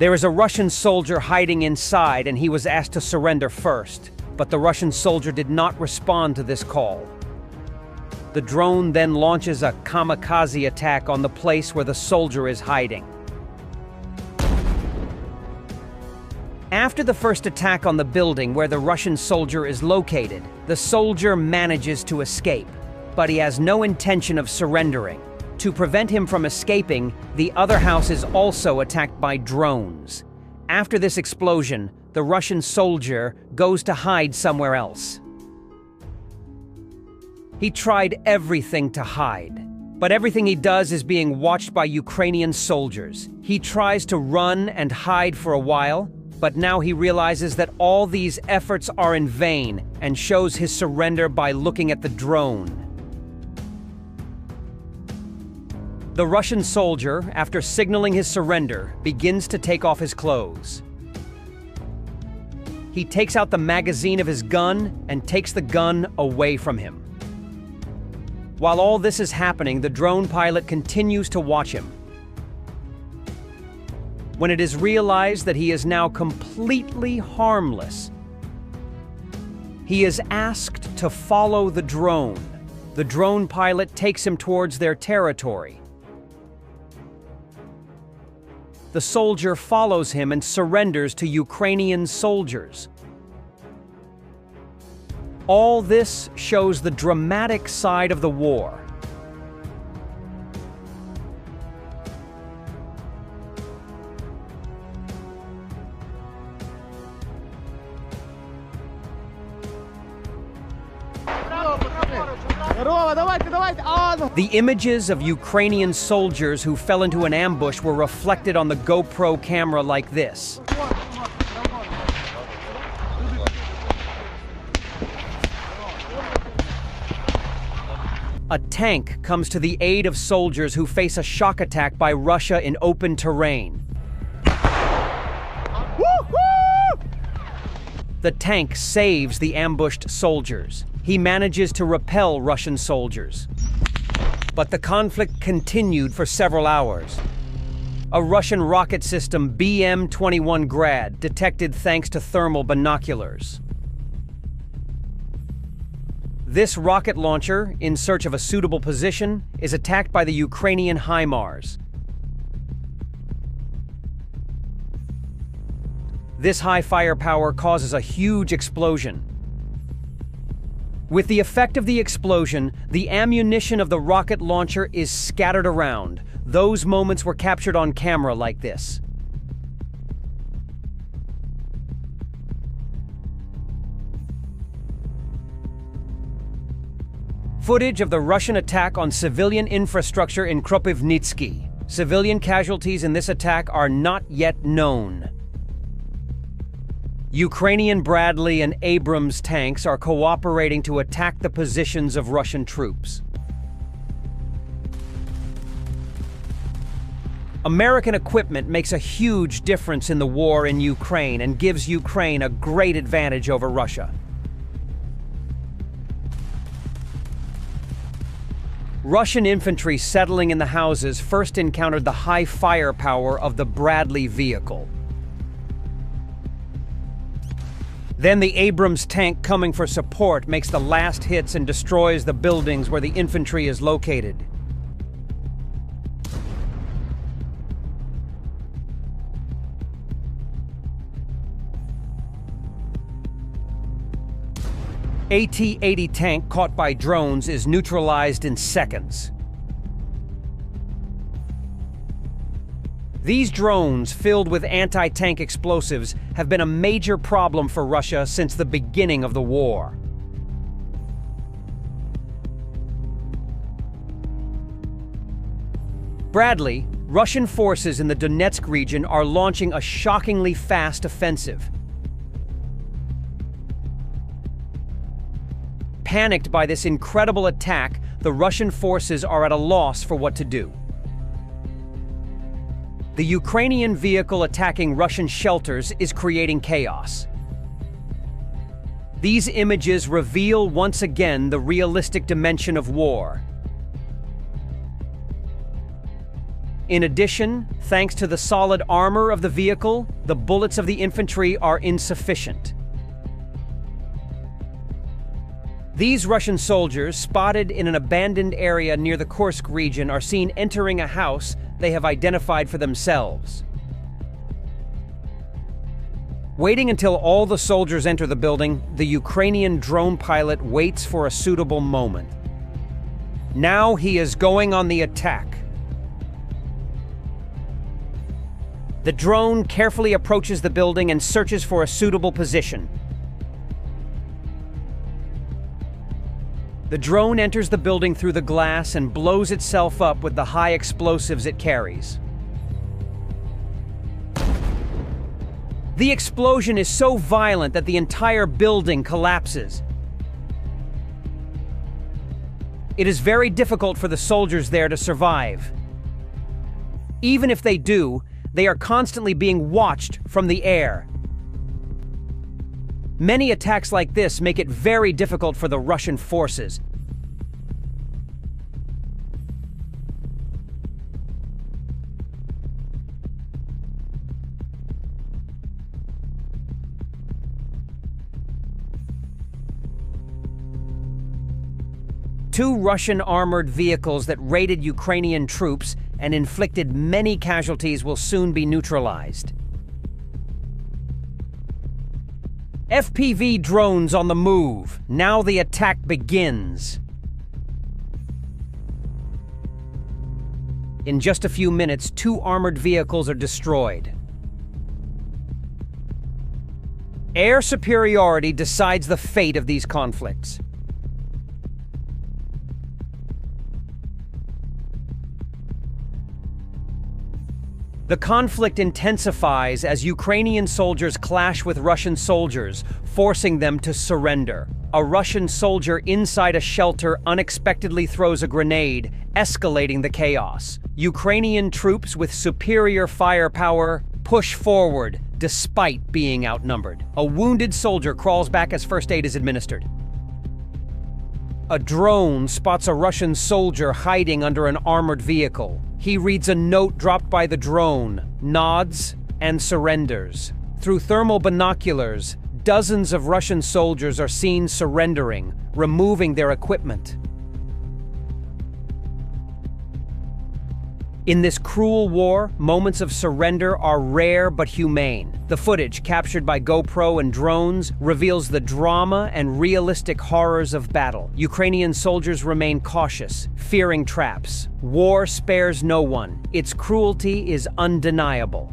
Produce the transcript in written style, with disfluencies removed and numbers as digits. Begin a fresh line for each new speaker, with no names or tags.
There is a Russian soldier hiding inside, and he was asked to surrender first, but the Russian soldier did not respond to this call. The drone then launches a kamikaze attack on the place where the soldier is hiding. After the first attack on the building where the Russian soldier is located, the soldier manages to escape, but he has no intention of surrendering. To prevent him from escaping, the other house is also attacked by drones. After this explosion, the Russian soldier goes to hide somewhere else. He tried everything to hide, but everything he does is being watched by Ukrainian soldiers. He tries to run and hide for a while, but now he realizes that all these efforts are in vain and shows his surrender by looking at the drone. The Russian soldier, after signaling his surrender, begins to take off his clothes. He takes out the magazine of his gun and takes the gun away from him. While all this is happening, the drone pilot continues to watch him. When it is realized that he is now completely harmless, he is asked to follow the drone. The drone pilot takes him towards their territory. The soldier follows him and surrenders to Ukrainian soldiers. All this shows the dramatic side of the war. The images of Ukrainian soldiers who fell into an ambush were reflected on the GoPro camera like this. A tank comes to the aid of soldiers who face a shock attack by Russia in open terrain. The tank saves the ambushed soldiers. He manages to repel Russian soldiers. But the conflict continued for several hours. A Russian rocket system BM-21 Grad detected thanks to thermal binoculars. This rocket launcher, in search of a suitable position, is attacked by the Ukrainian HIMARS. This high firepower causes a huge explosion. With the effect of the explosion, the ammunition of the rocket launcher is scattered around. Those moments were captured on camera like this. Footage of the Russian attack on civilian infrastructure in Kropivnitsky. Civilian casualties in this attack are not yet known. Ukrainian Bradley and Abrams tanks are cooperating to attack the positions of Russian troops. American equipment makes a huge difference in the war in Ukraine and gives Ukraine a great advantage over Russia. Russian infantry settling in the houses first encountered the high firepower of the Bradley vehicle. Then the Abrams tank coming for support makes the last hits and destroys the buildings where the infantry is located. AT-80 tank caught by drones is neutralized in seconds. These drones, filled with anti-tank explosives, have been a major problem for Russia since the beginning of the war. Bradley, Russian forces in the Donetsk region are launching a shockingly fast offensive. Panicked by this incredible attack, the Russian forces are at a loss for what to do. The Ukrainian vehicle attacking Russian shelters is creating chaos. These images reveal once again the realistic dimension of war. In addition, thanks to the solid armor of the vehicle, the bullets of the infantry are insufficient. These Russian soldiers, spotted in an abandoned area near the Kursk region, are seen entering a house they have identified for themselves. Waiting until all the soldiers enter the building, the Ukrainian drone pilot waits for a suitable moment. Now he is going on the attack. The drone carefully approaches the building and searches for a suitable position. The drone enters the building through the glass and blows itself up with the high explosives it carries. The explosion is so violent that the entire building collapses. It is very difficult for the soldiers there to survive. Even if they do, they are constantly being watched from the air. Many attacks like this make it very difficult for the Russian forces. Two Russian armored vehicles that raided Ukrainian troops and inflicted many casualties will soon be neutralized. FPV drones on the move. Now the attack begins. In just a few minutes, two armored vehicles are destroyed. Air superiority decides the fate of these conflicts. The conflict intensifies as Ukrainian soldiers clash with Russian soldiers, forcing them to surrender. A Russian soldier inside a shelter unexpectedly throws a grenade, escalating the chaos. Ukrainian troops with superior firepower push forward despite being outnumbered. A wounded soldier crawls back as first aid is administered. A drone spots a Russian soldier hiding under an armored vehicle. He reads a note dropped by the drone, nods, and surrenders. Through thermal binoculars, dozens of Russian soldiers are seen surrendering, removing their equipment. In this cruel war, moments of surrender are rare but humane. The footage, captured by GoPro and drones, reveals the drama and realistic horrors of battle. Ukrainian soldiers remain cautious, fearing traps. War spares no one. Its cruelty is undeniable.